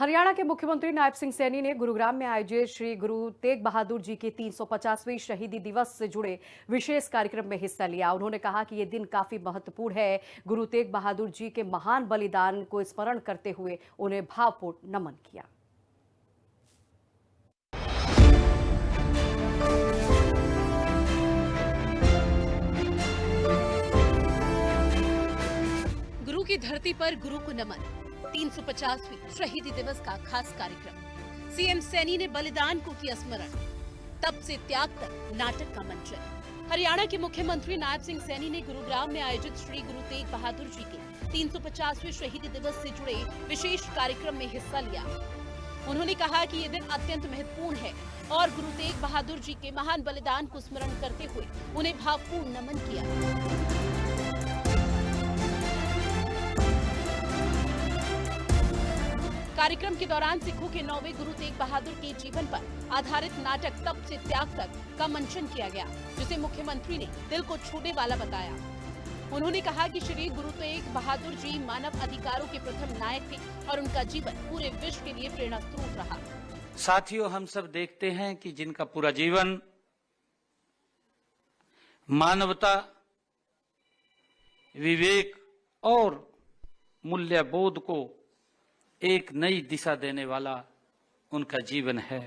हरियाणा के मुख्यमंत्री नायब सिंह सैनी ने गुरुग्राम में आयोजित श्री गुरु तेग बहादुर जी के 350वें शहीदी दिवस से जुड़े विशेष कार्यक्रम में हिस्सा लिया। उन्होंने कहा कि ये दिन काफी महत्वपूर्ण है। गुरु तेग बहादुर जी के महान बलिदान को स्मरण करते हुए उन्हें भावपूर्ण नमन किया। गुरु की धरती पर गुरु को नमन, 350वीं शहीदी दिवस का खास कार्यक्रम। सीएम सैनी ने बलिदान को किया स्मरण, तप से त्याग तक नाटक का मंचन। हरियाणा के मुख्यमंत्री नायब सिंह सैनी ने गुरुग्राम में आयोजित श्री गुरु तेग बहादुर जी के 350वें शहीदी दिवस से जुड़े विशेष कार्यक्रम में हिस्सा लिया। उन्होंने कहा कि ये दिन अत्यंत महत्वपूर्ण है और गुरु तेग बहादुर जी के महान बलिदान को स्मरण करते हुए उन्हें भावपूर्ण नमन किया। कार्यक्रम के दौरान सिखों के 9वें गुरु तेग बहादुर के जीवन पर आधारित नाटक तप से त्याग तक का मंचन किया गया, जिसे मुख्यमंत्री ने दिल को छूने वाला बताया। उन्होंने कहा कि श्री गुरु तेग बहादुर जी मानव अधिकारों के प्रथम नायक थे और उनका जीवन पूरे विश्व के लिए प्रेरणा स्रोत रहा। साथियों, हम सब देखते हैं कि जिनका पूरा जीवन मानवता, विवेक और मूल्यबोध को एक नई दिशा देने वाला उनका जीवन है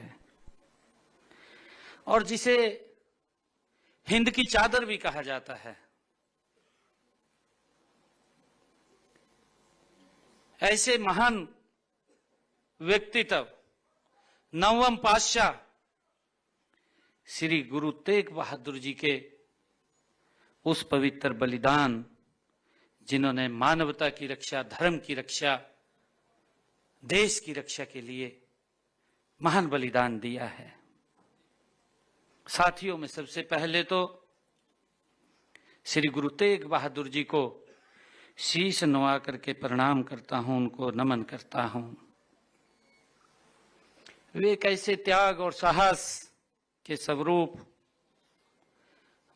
और जिसे हिंद की चादर भी कहा जाता है। ऐसे महान व्यक्तित्व नवम पातशाह श्री गुरु तेग बहादुर जी के उस पवित्र बलिदान, जिन्होंने मानवता की रक्षा, धर्म की रक्षा, देश की रक्षा के लिए महान बलिदान दिया है। साथियों, में सबसे पहले तो श्री गुरु तेग बहादुर जी को शीश नवा करके प्रणाम करता हूं, उनको नमन करता हूं। वे कैसे त्याग और साहस के स्वरूप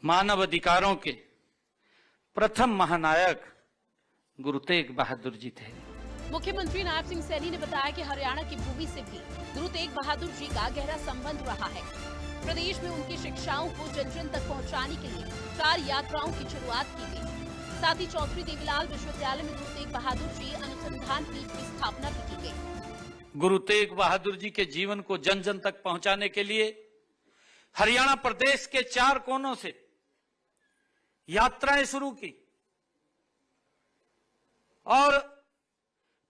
मानव अधिकारों के प्रथम महानायक गुरु तेग बहादुर जी थे। मुख्यमंत्री नायब सिंह सैनी ने बताया कि हरियाणा की भूमि से भी गुरु तेग बहादुर जी का गहरा संबंध रहा है। प्रदेश में उनकी शिक्षाओं को जन जन तक पहुंचाने के लिए 4 यात्राओं की शुरुआत की गई। साथ ही चौधरी देवीलाल विश्वविद्यालय में गुरु तेग बहादुर जी अनुसंधान पीठ की स्थापना भी की गई। गुरु तेग बहादुर जी के जीवन को जन जन तक पहुंचाने के लिए हरियाणा प्रदेश के 4 कोनों से यात्राएं शुरू की और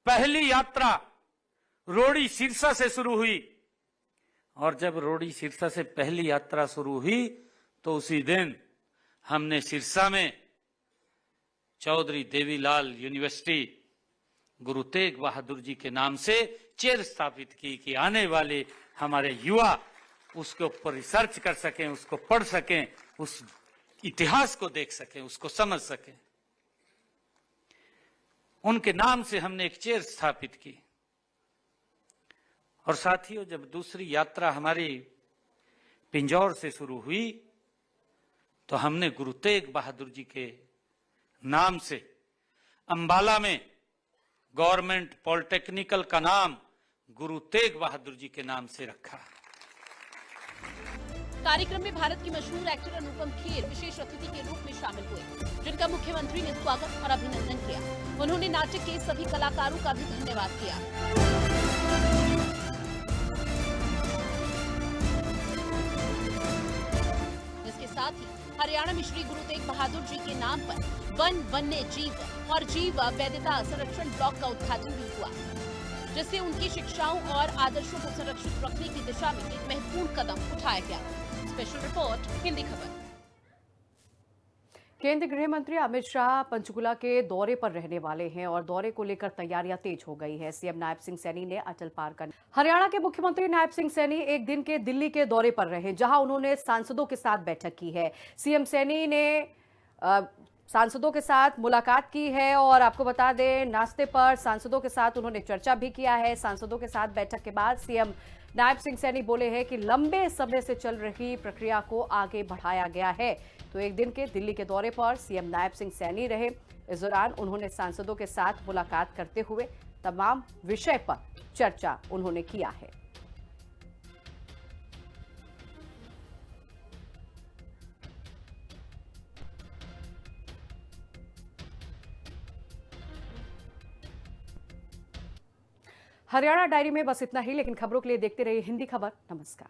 पहली यात्रा रोड़ी सिरसा से शुरू हुई और जब रोड़ी सिरसा से पहली यात्रा शुरू हुई तो उसी दिन हमने सिरसा में चौधरी देवीलाल यूनिवर्सिटी गुरु तेग बहादुर जी के नाम से चेयर स्थापित की कि आने वाले हमारे युवा उसके ऊपर रिसर्च कर सकें, उसको पढ़ सकें, उस इतिहास को देख सकें, उसको समझ सकें। उनके नाम से हमने एक चेयर स्थापित की। और साथियों, जब दूसरी यात्रा हमारी पिंजौर से शुरू हुई तो हमने गुरु तेग बहादुर जी के नाम से अंबाला में गवर्नमेंट पॉलिटेक्निकल का नाम गुरु तेग बहादुर जी के नाम से रखा। कार्यक्रम में भारत की मशहूर एक्टर अनुपम खेर विशेष अतिथि के रूप में शामिल हुए, जिनका मुख्यमंत्री ने स्वागत और अभिनंदन किया। उन्होंने नाटक के सभी कलाकारों का भी धन्यवाद किया। इसके साथ ही हरियाणा में श्री गुरु तेग बहादुर जी के नाम पर वन वन्य जीव और जीव वैधता संरक्षण ब्लॉक का उद्घाटन भी हुआ, जिससे उनकी शिक्षाओं और आदर्शों को संरक्षित रखने की दिशा में एक महत्वपूर्ण कदम उठाया गया। स्पेशल रिपोर्ट, हिंदी खबर। केंद्रीय गृह मंत्री अमित शाह पंचकुला के दौरे पर रहने वाले हैं और दौरे को लेकर तैयारियां तेज हो गई है। सीएम नायब सिंह सैनी ने अटल पार्क का हरियाणा के मुख्यमंत्री नायब सिंह सैनी एक दिन के दिल्ली के दौरे पर रहे, जहां उन्होंने सांसदों के साथ बैठक की है। सीएम सैनी ने सांसदों के साथ मुलाकात की है और आपको बता दें, नाश्ते पर सांसदों के साथ उन्होंने चर्चा भी किया है। सांसदों के साथ बैठक के बाद सीएम नायब सिंह सैनी बोले हैं कि लंबे समय से चल रही प्रक्रिया को आगे बढ़ाया गया है। तो एक दिन के दिल्ली के दौरे पर सीएम नायब सिंह सैनी रहे। इस दौरान उन्होंने सांसदों के साथ मुलाकात करते हुए तमाम विषय पर चर्चा उन्होंने किया है। हरियाणा डायरी में बस इतना ही, लेकिन खबरों के लिए देखते रहिए हिंदी खबर। नमस्कार।